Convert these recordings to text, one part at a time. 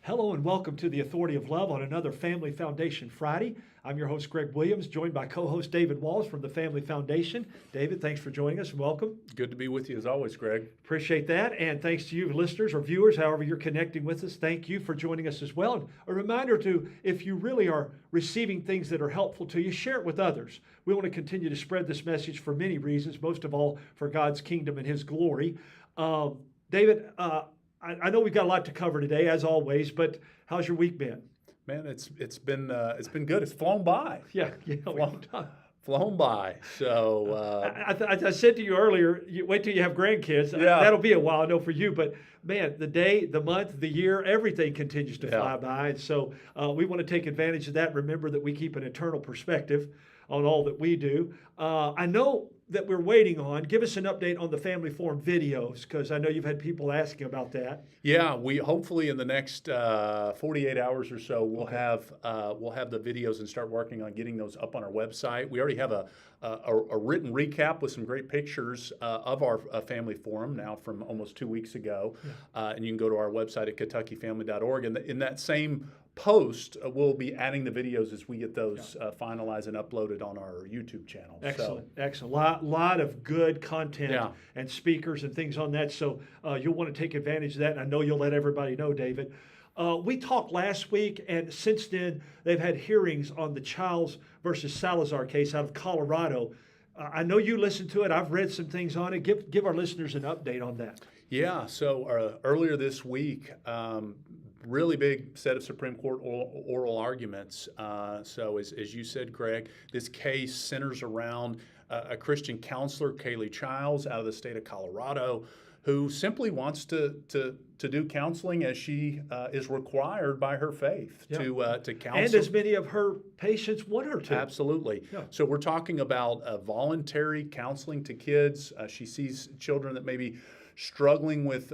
Hello and welcome to the Authority of Love on another Family Foundation Friday. I'm your host, Greg Williams, joined by co-host David Walls from the Family Foundation. David, thanks for joining us and welcome. Good to be with you as always, Greg. Appreciate that. And thanks to you listeners or viewers, however you're connecting with us, thank you for joining us as well. And a reminder to, if you really are receiving things that are helpful to you, share it with others. We want to continue to spread this message for many reasons, most of all for God's kingdom and His glory. David, I know we've got a lot to cover today, as always, but how's your week been? Man, it's been good. It's flown by. Yeah. Flown by. So I said to you earlier, wait till you have grandkids. Yeah. That'll be a while, I know, for you. But man, the day, the month, the year, everything continues to fly by. And so we want to take advantage of that. Remember that we keep an eternal perspective on all that we do. I know that we're waiting on. Give us an update on the Family Forum videos, because I know you've had people asking about that. Yeah, we hopefully in the next 48 hours or so we'll have the videos and start working on getting those up on our website. We already have a written recap with some great pictures of our Family Forum now from almost 2 weeks ago, and you can go to our website at KentuckyFamily.org. And in that same post, we'll be adding the videos as we get those finalized and uploaded on our YouTube channel. Excellent, excellent. Lot of good content and speakers and things on that. So you'll want to take advantage of that. And I know you'll let everybody know, David. We talked last week, and since then they've had hearings on the Childs versus Salazar case out of Colorado. I know you listened to it. I've read some things on it. Give our listeners an update on that. Yeah. So earlier this week, really big set of Supreme Court oral arguments. So as you said, Greg, this case centers around a Christian counselor, Kaylee Childs, out of the state of Colorado, who simply wants to do counseling as she is required by her faith to counsel. And as many of her patients want her to. Absolutely. Yeah. So we're talking about voluntary counseling to kids. She sees children that may be struggling with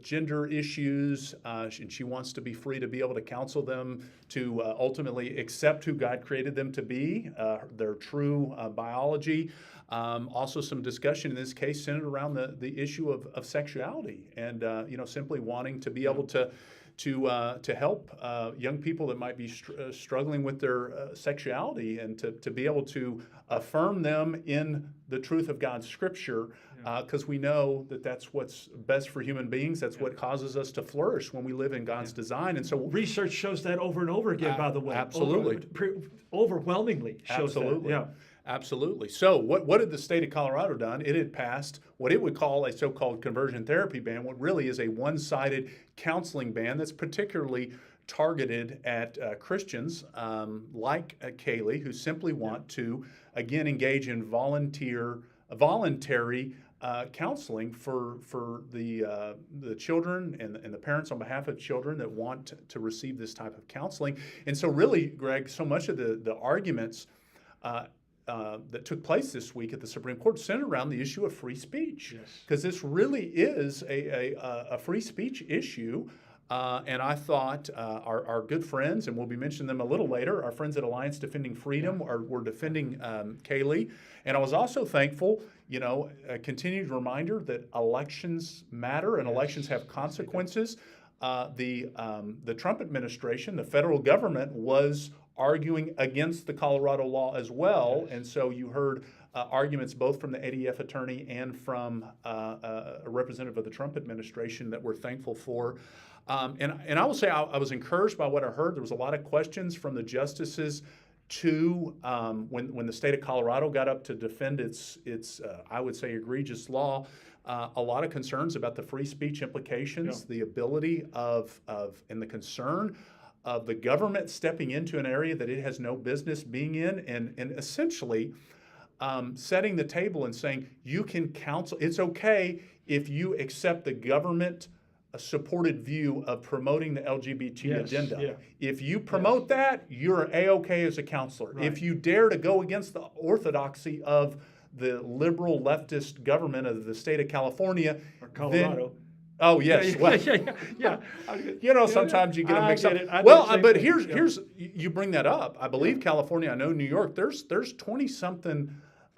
gender issues, and she wants to be free to be able to counsel them to ultimately accept who God created them to be, their true biology. Also, some discussion in this case centered around the issue of sexuality, and simply wanting to be able to help young people that might be struggling with their sexuality, and to be able to affirm them in the truth of God's Scripture, because we know that that's what's best for human beings. That's what causes us to flourish when we live in God's design. And so research shows that over and over again, by the way. Absolutely. Overwhelmingly shows absolutely. that. Yeah. Absolutely. So what had the state of Colorado done? It had passed what it would call a so-called conversion therapy ban, what really is a one-sided counseling ban that's particularly targeted at Christians like Kaylee, who simply want to, again, engage in voluntary counseling for the children and the parents on behalf of children that want to receive this type of counseling. And so really, Greg, so much of the arguments that took place this week at the Supreme Court centered around the issue of free speech, because this really is a free speech issue. And I thought our good friends, and we'll be mentioning them a little later, our friends at Alliance Defending Freedom were defending Kaylee. And I was also thankful, a continued reminder that elections matter and elections have consequences. The Trump administration, the federal government, was arguing against the Colorado law as well. And so you heard arguments both from the ADF attorney and from a representative of the Trump administration that we're thankful for. And I will say I was encouraged by what I heard. There was a lot of questions from the justices to when the state of Colorado got up to defend its I would say egregious law. A lot of concerns about the free speech implications, the ability of and the concern of the government stepping into an area that it has no business being in, and essentially setting the table and saying, you can counsel, it's okay if you accept the government supported view of promoting the LGBT agenda. If you promote that, you're A-okay as a counselor. Right. If you dare to go against the orthodoxy of the liberal leftist government of the state of California, or Colorado. Oh, yes. Sometimes you get them mixed up. But here's you bring that up. I believe California, I know New York, there's 20-something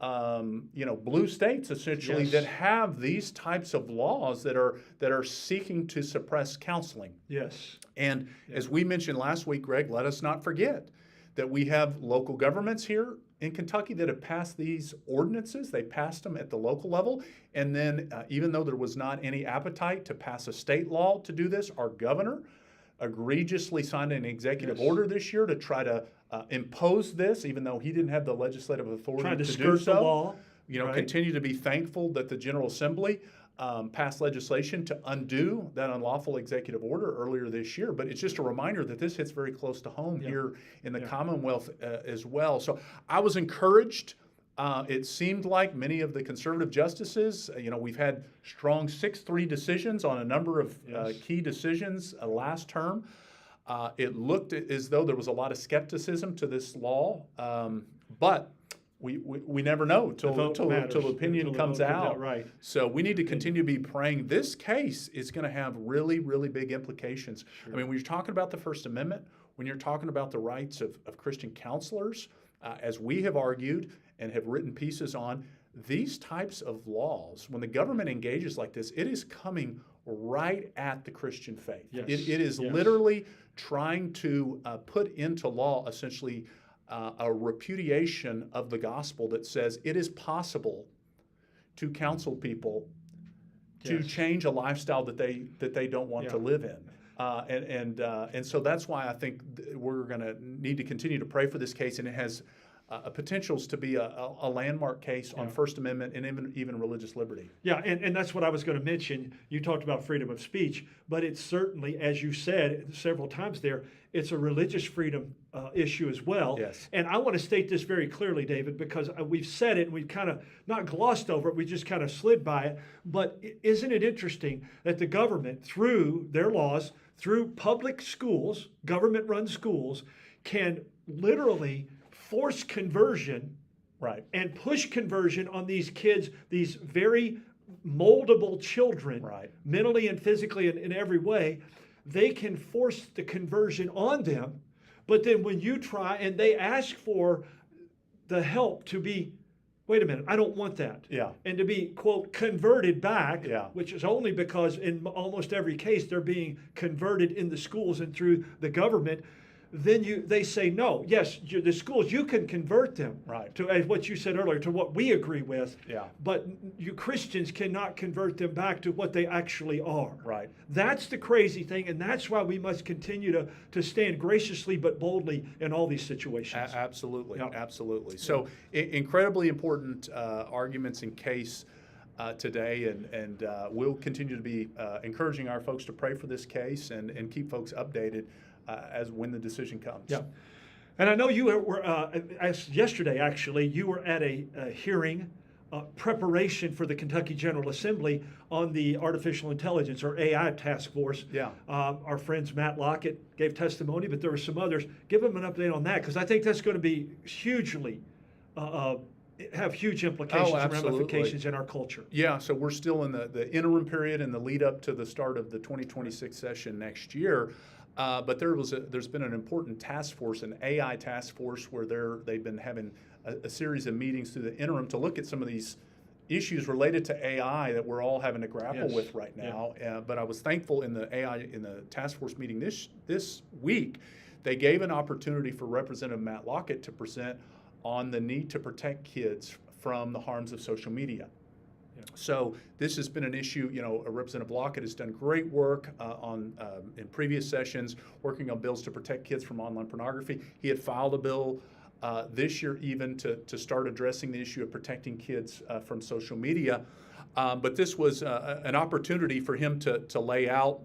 blue states essentially Yes. that have these types of laws that are seeking to suppress counseling. Yes. And Yeah. as we mentioned last week, Greg, let us not forget that we have local governments here in Kentucky that have passed these ordinances. They passed them at the local level. And then even though there was not any appetite to pass a state law to do this, our governor egregiously signed an executive Yes. order this year to try to impose this, even though he didn't have the legislative authority Trying to do skirt so. the law. Right. Continue to be thankful that the General Assembly passed legislation to undo that unlawful executive order earlier this year. But it's just a reminder that this hits very close to home here in the Commonwealth as well. So I was encouraged. It seemed like many of the conservative justices, we've had strong 6-3 decisions on a number of key decisions last term. It looked as though there was a lot of skepticism to this law, but we never know till opinion comes out. Right. So we need to continue to be praying. This case is going to have really, really big implications. Sure. I mean, when you're talking about the First Amendment, when you're talking about the rights of Christian counselors, as we have argued and have written pieces on, these types of laws, when the government engages like this, it is coming right at the Christian faith. Yes. It is literally trying to put into law essentially a repudiation of the gospel that says it is possible to counsel people to change a lifestyle that they don't want to live in. And so that's why I think we're going to need to continue to pray for this case, and it has potentials to be a landmark case on First Amendment and even religious liberty. Yeah, and that's what I was going to mention. You talked about freedom of speech, but it's certainly, as you said several times there, it's a religious freedom issue as well. Yes. And I want to state this very clearly, David, because we've said it and we've kind of not glossed over it, we just kind of slid by it. But isn't it interesting that the government, through their laws, through public schools, government-run schools, can literally force conversion, right, and push conversion on these kids, these very moldable children, right, mentally and physically and in every way. They can force the conversion on them, but then when you try and they ask for the help to be, wait a minute, I don't want that. Yeah. And to be, quote, converted back, Yeah. which is only because in almost every case they're being converted in the schools and through the government. Then they say no. Yes, the schools, you can convert them right, to, as what you said earlier, to what we agree with. Yeah. But you Christians cannot convert them back to what they actually are. Right. That's the crazy thing, and that's why we must continue to stand graciously but boldly in all these situations. Absolutely, Yeah. absolutely. So incredibly important arguments in case today, and we'll continue to be encouraging our folks to pray for this case and keep folks updated as when the decision comes. Yeah. And I know you were, as yesterday actually, you were at a hearing preparation for the Kentucky General Assembly on the Artificial Intelligence or AI Task Force. Yeah. Our friends Matt Lockett gave testimony, but there were some others. Give them an update on that, because I think that's going to be hugely, have huge implications and ramifications in our culture. Yeah, so we're still in the interim period and the lead up to the start of the 2026 session next year. But there's been an important task force, an AI task force, where they've been having a series of meetings through the interim to look at some of these issues related to AI that we're all having to grapple with right now. Yeah. But I was thankful in the task force meeting this week, they gave an opportunity for Representative Matt Lockett to present on the need to protect kids from the harms of social media. So this has been an issue. Representative Lockett has done great work in previous sessions, working on bills to protect kids from online pornography. He had filed a bill this year even to start addressing the issue of protecting kids from social media. But this was an opportunity for him to lay out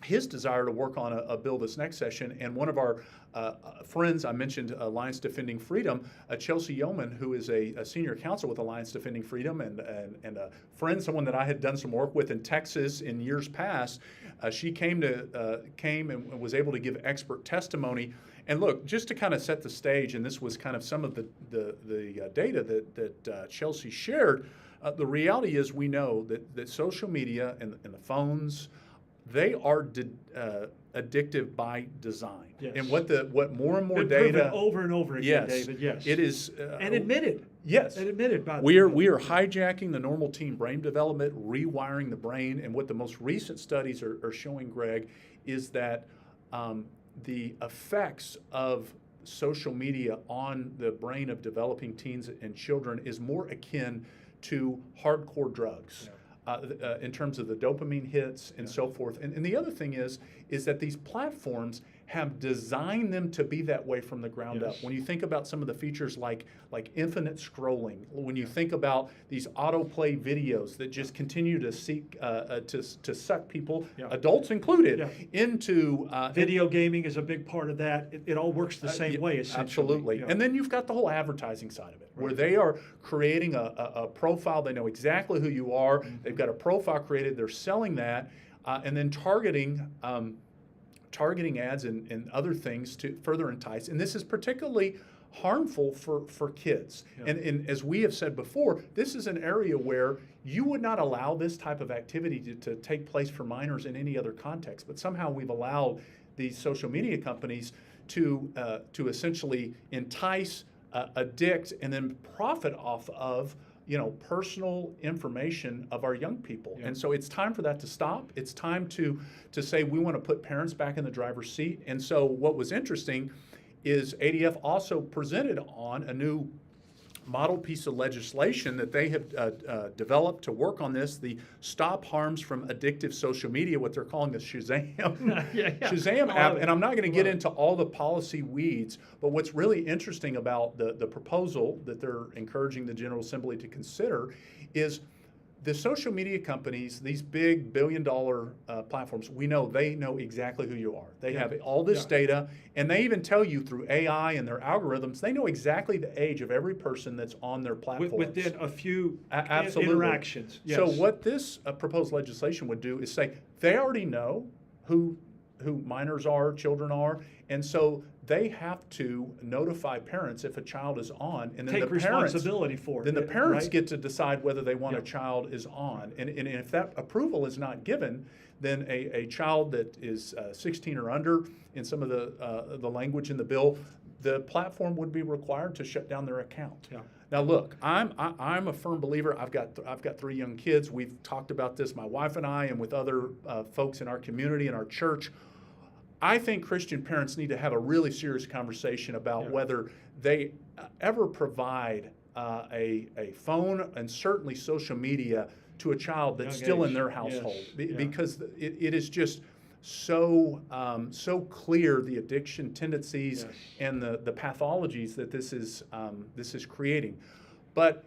his desire to work on a bill this next session. And one of our friends, I mentioned Alliance Defending Freedom, Chelsea Yeoman, who is a senior counsel with Alliance Defending Freedom and a friend, someone that I had done some work with in Texas in years past, she came and was able to give expert testimony. And look, just to kind of set the stage, and this was kind of some of the data that Chelsea shared, the reality is we know that social media and the phones, they are addictive by design. Yes. And what more and more Been proven data over and over again, David. Yes. it is And admitted. Yes. And admitted by we are hijacking the normal teen brain development, rewiring the brain, and what the most recent studies are showing, Greg, is that the effects of social media on the brain of developing teens and children is more akin to hardcore drugs. Yeah. In terms of the dopamine hits and so forth. And the other thing is that these platforms have designed them to be that way from the ground up. When you think about some of the features like infinite scrolling, when you think about these autoplay videos that just continue to seek to suck people, adults included, into video gaming is a big part of that. It all works the same way, essentially. Absolutely. And then you've got the whole advertising side of it, where they are creating a profile. They know exactly who you are. Mm-hmm. They've got a profile created. They're selling that, and then targeting ads and other things to further entice. And this is particularly harmful for kids. Yeah. And as we have said before, this is an area where you would not allow this type of activity to take place for minors in any other context. But somehow we've allowed these social media companies to essentially entice, addict, and then profit off of personal information of our young people. Yeah. And so it's time for that to stop. It's time to say we want to put parents back in the driver's seat. And so what was interesting is ADF also presented on a new model piece of legislation that they have developed to work on this, the Stop Harms from Addictive Social Media, what they're calling the Shazam, Shazam app. And I'm not going to get into all the policy weeds, but what's really interesting about the proposal that they're encouraging the General Assembly to consider is the social media companies, these big billion-dollar platforms, we know they know exactly who you are. They have all this data, and they even tell you through AI and their algorithms, they know exactly the age of every person that's on their platforms. Within a few Absolutely. Interactions. Yes. So what this proposed legislation would do is say they already know who minors are, children are, and so they have to notify parents if a child is on, and then take responsibility for it. Then the parents get to decide whether they want a child is on, and if that approval is not given, then a child that is 16 or under, in some of the language in the bill, the platform would be required to shut down their account. Yeah. Now, look, I'm a firm believer. I've got 3 young kids. We've talked about this, my wife and I, and with other folks in our community and our church. I think Christian parents need to have a really serious conversation about whether they ever provide a phone and certainly social media to a child that's still in their household, because it is just so clear, the addiction tendencies and the pathologies that this is creating. But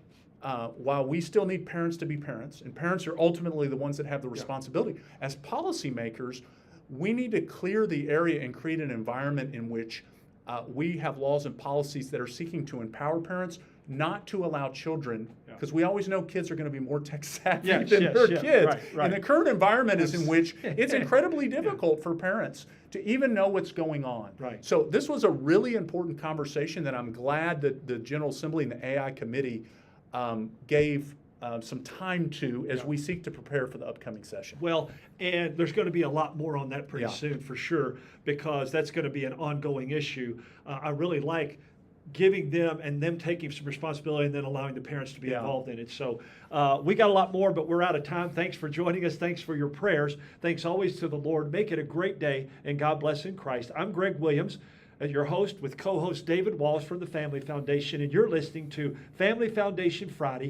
while we still need parents to be parents, and parents are ultimately the ones that have the responsibility, as policymakers, we need to clear the area and create an environment in which we have laws and policies that are seeking to empower parents, not to allow children, because we always know kids are going to be more tech savvy than their kids. Right. And the current environment is in which it's incredibly difficult for parents to even know what's going on. Right. So this was a really important conversation that I'm glad that the General Assembly and the AI Committee gave some time to as we seek to prepare for the upcoming session. Well, and there's going to be a lot more on that pretty soon for sure, because that's going to be an ongoing issue. I really like giving them and them taking some responsibility and then allowing the parents to be involved in it. So we got a lot more, but we're out of time. Thanks for joining us. Thanks for your prayers. Thanks always to the Lord. Make it a great day, and God bless in Christ. I'm Greg Williams, your host with co-host David Wallace from the Family Foundation, and you're listening to Family Foundation Friday.